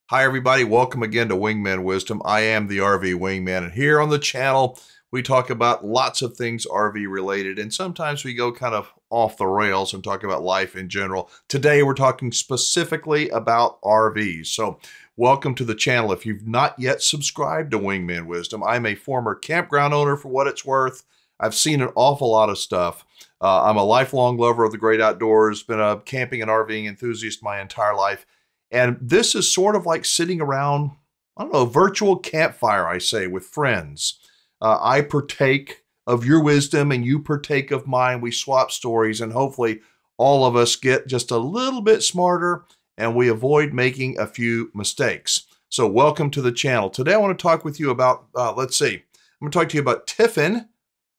Hi, everybody. Welcome again to Wingman Wisdom. I am the RV Wingman, and here on the channel, we talk about lots of things RV related, and sometimes we go kind of off the rails and talk about life in general. Today, we're talking specifically about RVs. So welcome to the channel. If you've not yet subscribed to Wingman Wisdom, I'm a former campground owner for what it's worth. I've seen an awful lot of stuff. I'm a lifelong lover of the great outdoors, been a camping and RVing enthusiast my entire life. And this is sort of like sitting around, I don't know, a virtual campfire, I say, with friends. I partake of your wisdom and you partake of mine. We swap stories and hopefully all of us get just a little bit smarter and we avoid making a few mistakes. So welcome to the channel. Today I want to talk with you about, I'm going to talk to you about Tiffin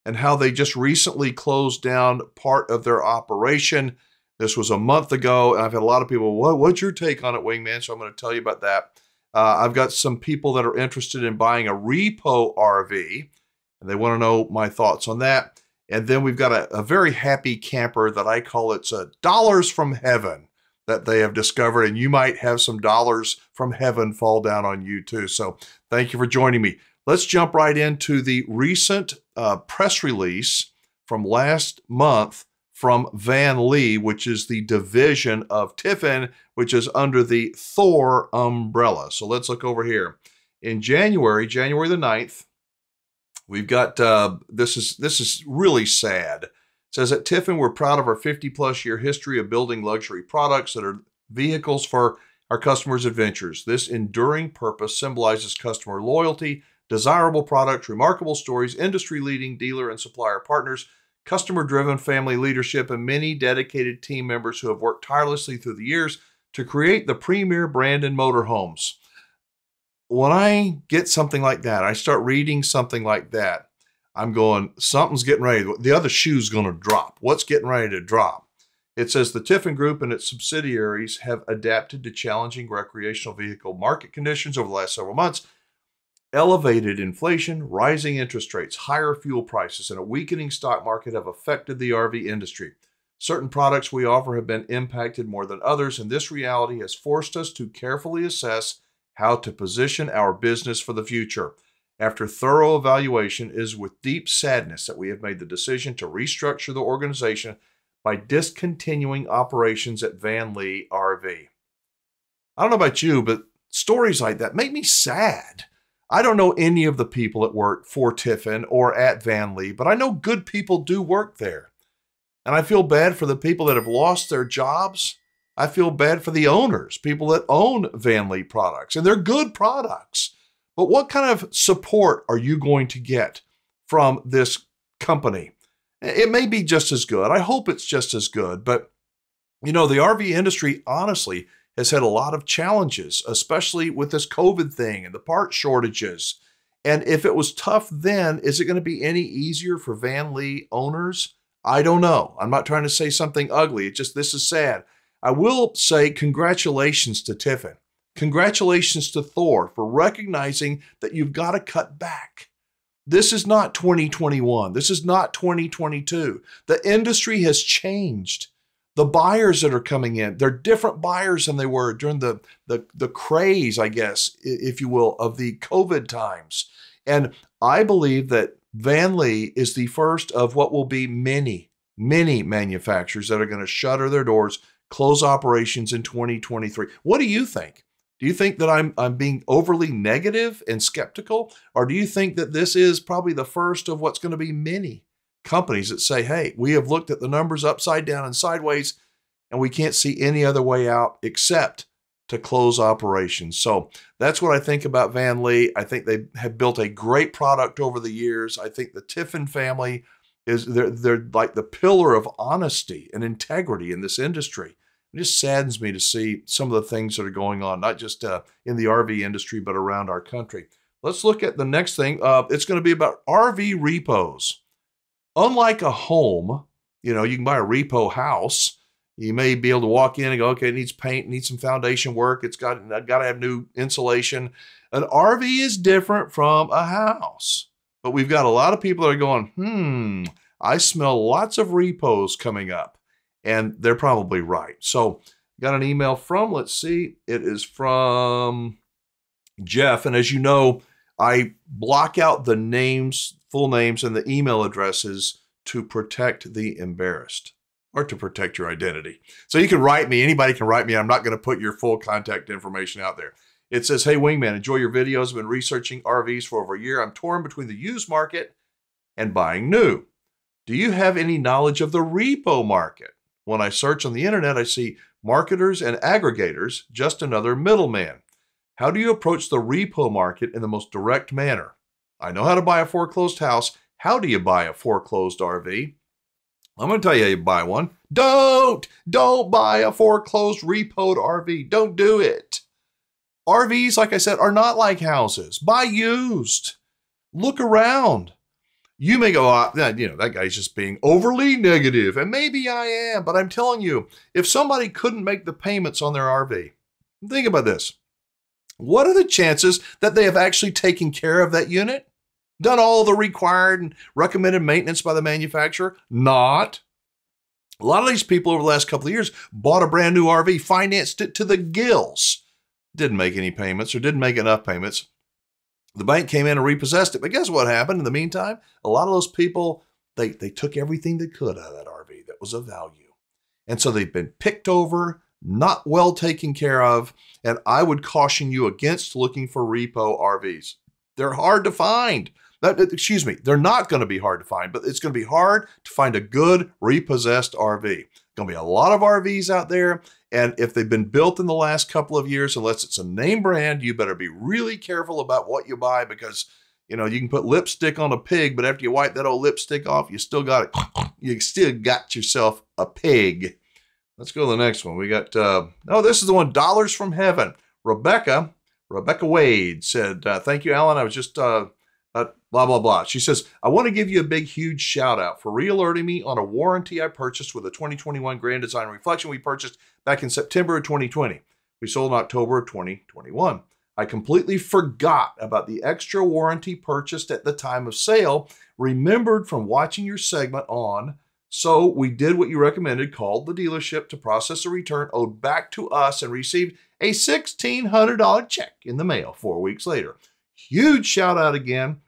and how they just recently closed down part of their operation. This was a month ago, and I've had a lot of people, what's your take on it, Wingman? So I'm going to tell you about that. I've got some people that are interested in buying a repo RV, and they want to know my thoughts on that. And then we've got a very happy camper that I call it's dollars from heaven that they have discovered, and you might have some dollars from heaven fall down on you too. So thank you for joining me. Let's jump right into the recent press release from last month from Vanleigh, which is the division of Tiffin, which is under the Thor umbrella. So let's look over here. In January the 9th, we've got, this is really sad. It says at Tiffin, we're proud of our 50+ year history of building luxury products that are vehicles for our customers' adventures. This enduring purpose symbolizes customer loyalty, desirable products, remarkable stories, industry-leading dealer and supplier partners, customer-driven family leadership, and many dedicated team members who have worked tirelessly through the years to create the premier brand in motorhomes. When I get something like that, I start reading something like that, I'm going, something's getting ready. The other shoe's going to drop. What's getting ready to drop? It says the Tiffin Group and its subsidiaries have adapted to challenging recreational vehicle market conditions over the last several months. Elevated inflation, rising interest rates, higher fuel prices, and a weakening stock market have affected the RV industry. Certain products we offer have been impacted more than others, and this reality has forced us to carefully assess how to position our business for the future. After thorough evaluation, it is with deep sadness that we have made the decision to restructure the organization by discontinuing operations at Vanleigh RV. I don't know about you, but stories like that make me sad. I don't know any of the people that work for Tiffin or at Vanleigh, but I know good people do work there. And I feel bad for the people that have lost their jobs. I feel bad for the owners, people that own Vanleigh products, and they're good products. But what kind of support are you going to get from this company? It may be just as good. I hope it's just as good. But, you know, the RV industry, honestly, has had a lot of challenges, especially with this COVID thing and the part shortages. And if it was tough then, is it going to be any easier for Vanleigh owners? I don't know. I'm not trying to say something ugly. It's just, this is sad. I will say congratulations to Tiffin. Congratulations to Thor for recognizing that you've got to cut back. This is not 2021. This is not 2022. The industry has changed. The buyers that are coming in, they're different buyers than they were during the craze, I guess, if you will, of the COVID times. And I believe that Vanleigh is the first of what will be many, many manufacturers that are going to shutter their doors, close operations in 2023. What do you think? Do you think that I'm being overly negative and skeptical? Or do you think that this is probably the first of what's going to be many companies that say, hey, we have looked at the numbers upside down and sideways, and we can't see any other way out except to close operations? So that's what I think about Vanleigh. I think they have built a great product over the years. I think the Tiffin family they're like the pillar of honesty and integrity in this industry. It just saddens me to see some of the things that are going on, not just in the RV industry, but around our country. Let's look at the next thing. It's going to be about RV repos. Unlike a home, you know, you can buy a repo house. You may be able to walk in and go, okay, it needs paint, needs some foundation work. It's got to have new insulation. An RV is different from a house. But we've got a lot of people that are going, I smell lots of repos coming up. And they're probably right. So Got an email from, let's see, it is from Jeff. And as you know, I block out the names, full names, and the email addresses to protect the embarrassed or to protect your identity. So you can write me. Anybody can write me. I'm not going to put your full contact information out there. It says, hey, Wingman, enjoy your videos. I've been researching RVs for over a year. I'm torn between the used market and buying new. Do you have any knowledge of the repo market? When I search on the internet, I see marketers and aggregators, just another middleman. How do you approach the repo market in the most direct manner? I know how to buy a foreclosed house. How do you buy a foreclosed RV? I'm going to tell you how you buy one. Don't buy a foreclosed repoed RV. Don't do it. RVs, like I said, are not like houses. Buy used. Look around. You may go, that guy's just being overly negative, and maybe I am, but I'm telling you, if somebody couldn't make the payments on their RV, think about this. What are the chances that they have actually taken care of that unit? Done all the required and recommended maintenance by the manufacturer? Not. A lot of these people over the last couple of years bought a brand new RV, financed it to the gills, didn't make any payments or didn't make enough payments. The bank came in and repossessed it. But guess what happened in the meantime? A lot of those people, they took everything they could out of that RV that was of value. And so they've been picked over, not well taken care of. And I would caution you against looking for repo RVs. They're hard to find. They're not going to be hard to find, but it's going to be hard to find a good repossessed RV. Going to be a lot of RVs out there. And if they've been built in the last couple of years, unless it's a name brand, you better be really careful about what you buy because, you can put lipstick on a pig, but after you wipe that old lipstick off, you still got it. You still got yourself a pig. Let's go to the next one. We got, this is the one, Dollars from Heaven. Rebecca Wade said, thank you, Alan. I was just, blah, blah, blah. She says, I want to give you a big, huge shout out for re-alerting me on a warranty I purchased with a 2021 Grand Design Reflection we purchased back in September of 2020. We sold in October of 2021. I completely forgot about the extra warranty purchased at the time of sale, remembered from watching your segment on. So we did what you recommended, called the dealership to process a return owed back to us and received a $1,600 check in the mail 4 weeks later. Huge shout out again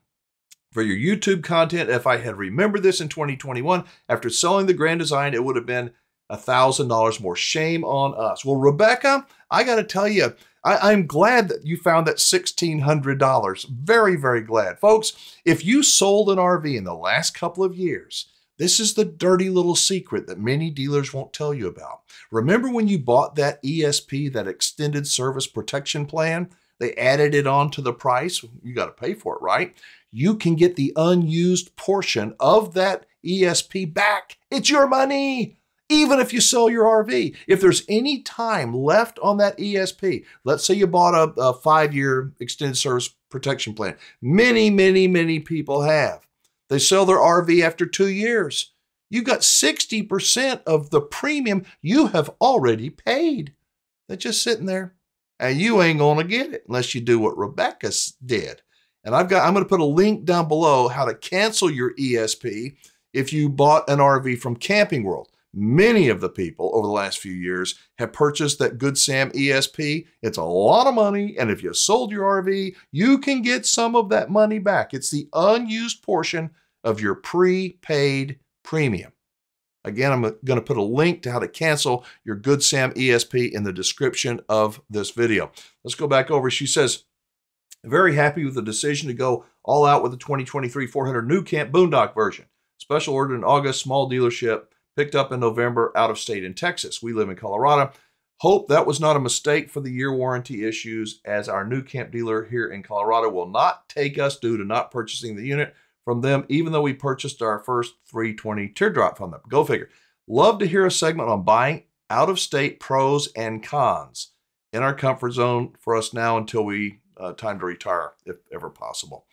for your YouTube content. If I had remembered this in 2021, after selling the Grand Design, it would have been $1,000 more. Shame on us. Well, Rebecca, I got to tell you, I'm glad that you found that $1,600. Very, very glad. Folks, if you sold an RV in the last couple of years, this is the dirty little secret that many dealers won't tell you about. Remember when you bought that ESP, that Extended Service Protection Plan? They added it on to the price. You got to pay for it, right? You can get the unused portion of that ESP back. It's your money, even if you sell your RV. If there's any time left on that ESP, let's say you bought a 5-year Extended Service Protection Plan. Many people have. They sell their RV after 2 years. You got 60% of the premium you have already paid. They're just sitting there. And you ain't going to get it unless you do what Rebecca did. And I'm going to put a link down below how to cancel your ESP if you bought an RV from Camping World. Many of the people over the last few years have purchased that Good Sam ESP. It's a lot of money. And if you sold your RV, you can get some of that money back. It's the unused portion of your prepaid premium. Again, I'm going to put a link to how to cancel your Good Sam ESP in the description of this video. Let's go back over. She says, very happy with the decision to go all out with the 2023 400 New Camp Boondock version. Special ordered in August, small dealership, picked up in November, out of state in Texas. We live in Colorado. Hope that was not a mistake for the year warranty issues, as our New Camp dealer here in Colorado will not take us due to not purchasing the unit from them, even though we purchased our first 320 teardrop from them. Go figure. Love to hear a segment on buying out-of-state pros and cons in our comfort zone for us now until we time to retire, if ever possible.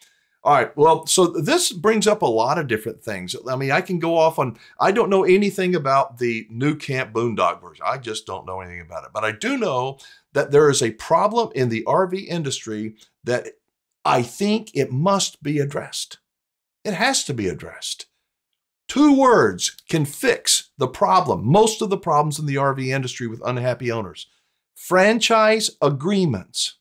All right, well, so this brings up a lot of different things. I mean, I can go off on, I don't know anything about the New Camp Boondock version. I just don't know anything about it. But I do know that there is a problem in the RV industry that I think it must be addressed. It has to be addressed. 2 words can fix the problem, most of the problems in the RV industry with unhappy owners. Franchise agreements.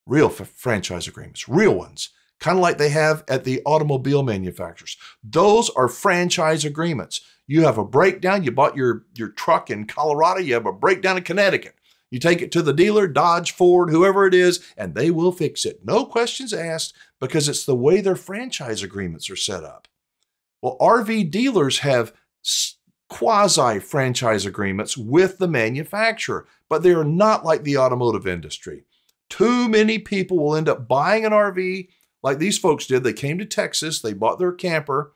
Real franchise agreements, real ones, kind of like they have at the automobile manufacturers. Those are franchise agreements. You have a breakdown. You bought your truck in Colorado. You have a breakdown in Connecticut. You take it to the dealer, Dodge, Ford, whoever it is, and they will fix it. No questions asked, because it's the way their franchise agreements are set up. Well, RV dealers have quasi-franchise agreements with the manufacturer, but they are not like the automotive industry. Too many people will end up buying an RV like these folks did. They came to Texas, they bought their camper.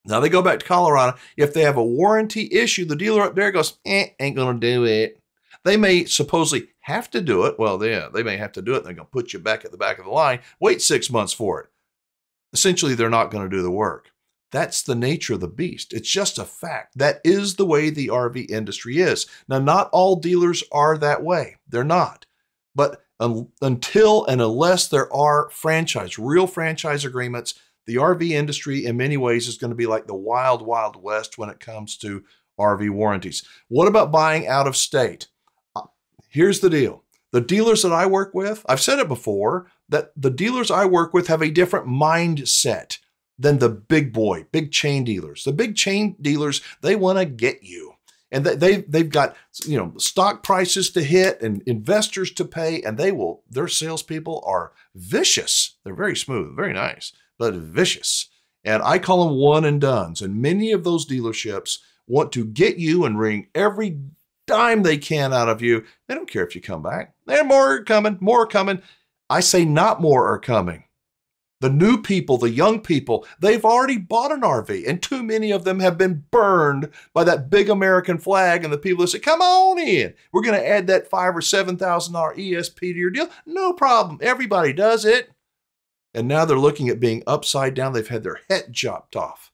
Now they go back to Colorado. If they have a warranty issue, the dealer up there goes, ain't gonna do it. They may supposedly have to do it. Well, yeah, they may have to do it. They're gonna put you back at the back of the line. Wait 6 months for it. Essentially, they're not gonna do the work. That's the nature of the beast. It's just a fact. That is the way the RV industry is. Now, not all dealers are that way. They're not. But until and unless there are real franchise agreements, the RV industry in many ways is going to be like the wild, wild west when it comes to RV warranties. What about buying out of state? Here's the deal. The dealers that I work with, I've said it before, that the dealers I work with have a different mindset than the big chain dealers. The big chain dealers, they want to get you. And they've got, stock prices to hit and investors to pay, and their salespeople are vicious. They're very smooth, very nice, but vicious. And I call them one and dones. And many of those dealerships want to get you and wring every dime they can out of you. They don't care if you come back. There are more coming. I say not more are coming. The new people, the young people, they've already bought an RV, and too many of them have been burned by that big American flag and the people that say, come on in. We're going to add that $5,000 or $7,000 ESP to your deal. No problem. Everybody does it. And now they're looking at being upside down. They've had their head chopped off.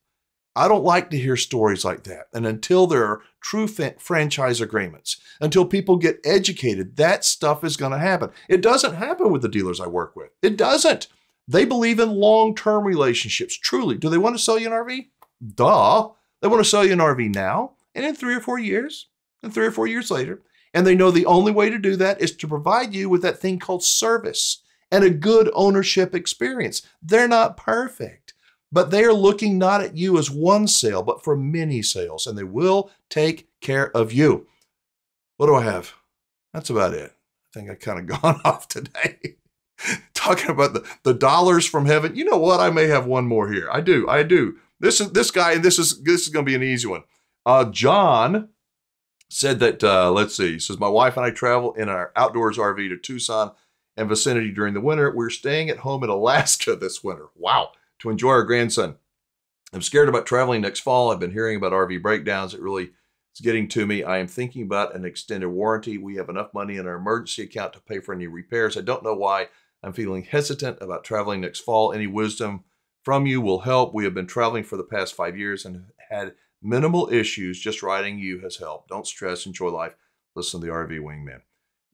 I don't like to hear stories like that. And until there are true franchise agreements, until people get educated, that stuff is going to happen. It doesn't happen with the dealers I work with. It doesn't. They believe in long-term relationships. Truly. Do they want to sell you an RV? Duh. They want to sell you an RV now and in 3 or 4 years and 3 or 4 years later. And they know the only way to do that is to provide you with that thing called service and a good ownership experience. They're not perfect, but they are looking not at you as one sale, but for many sales, and they will take care of you. What do I have? That's about it. I think I kind of gone off today. Talking about the dollars from heaven. You know what? I may have one more here. I do. This guy, and this is going to be an easy one. John said that, let's see, he says, my wife and I travel in our outdoors RV to Tucson and vicinity during the winter. We're staying at home in Alaska this winter. Wow. To enjoy our grandson. I'm scared about traveling next fall. I've been hearing about RV breakdowns. It really is getting to me. I am thinking about an extended warranty. We have enough money in our emergency account to pay for any repairs. I don't know why I'm feeling hesitant about traveling next fall. Any wisdom from you will help. We have been traveling for the past 5 years and had minimal issues. Just riding you has helped. Don't stress. Enjoy life. Listen to the RV Wingman.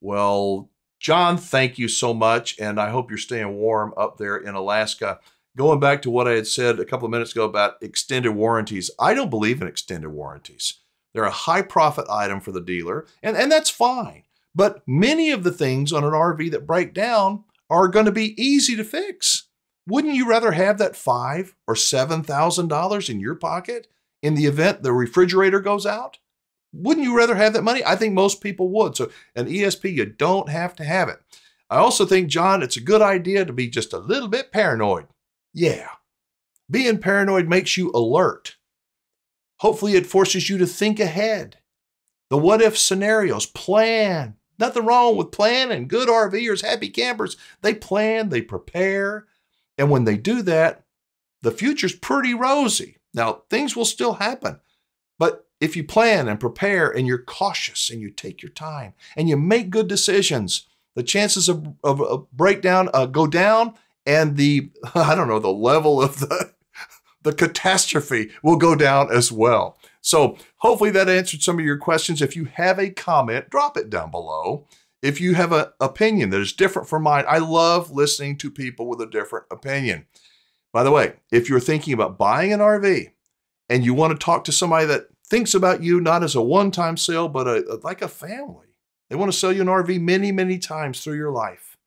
Well, John, thank you so much. And I hope you're staying warm up there in Alaska. Going back to what I had said a couple of minutes ago about extended warranties, I don't believe in extended warranties. They're a high profit item for the dealer, and that's fine. But many of the things on an RV that break down are going to be easy to fix. Wouldn't you rather have that $5,000 or $7,000 in your pocket in the event the refrigerator goes out? Wouldn't you rather have that money? I think most people would. So an ESP, you don't have to have it. I also think, John, it's a good idea to be just a little bit paranoid. Yeah. Being paranoid makes you alert. Hopefully it forces you to think ahead. The what-if scenarios, plan. Nothing wrong with planning. Good RVers, happy campers, they plan, they prepare. And when they do that, the future's pretty rosy. Now, things will still happen. But if you plan and prepare and you're cautious and you take your time and you make good decisions, the chances of a breakdown go down, and the level of the catastrophe will go down as well. So hopefully that answered some of your questions. If you have a comment, drop it down below. If you have an opinion that is different from mine, I love listening to people with a different opinion. By the way, if you're thinking about buying an RV and you want to talk to somebody that thinks about you not as a one-time sale, but like a family, they want to sell you an RV many, many times through your life,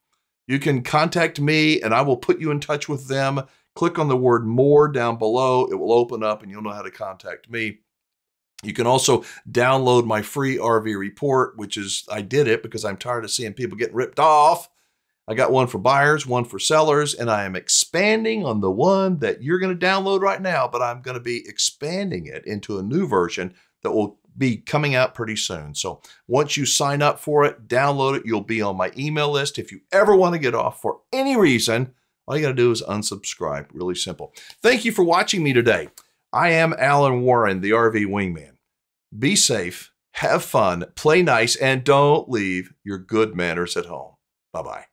you can contact me and I will put you in touch with them. Click on the word more down below. It will open up and you'll know how to contact me. You can also download my free RV report, which is, I did it because I'm tired of seeing people getting ripped off. I got one for buyers, one for sellers, and I am expanding on the one that you're going to download right now, but I'm going to be expanding it into a new version that will be coming out pretty soon. So once you sign up for it, download it, you'll be on my email list. If you ever want to get off for any reason, all you got to do is unsubscribe. Really simple. Thank you for watching me today. I am Alan Warren, the RV Wingman. Be safe, have fun, play nice, and don't leave your good manners at home. Bye-bye.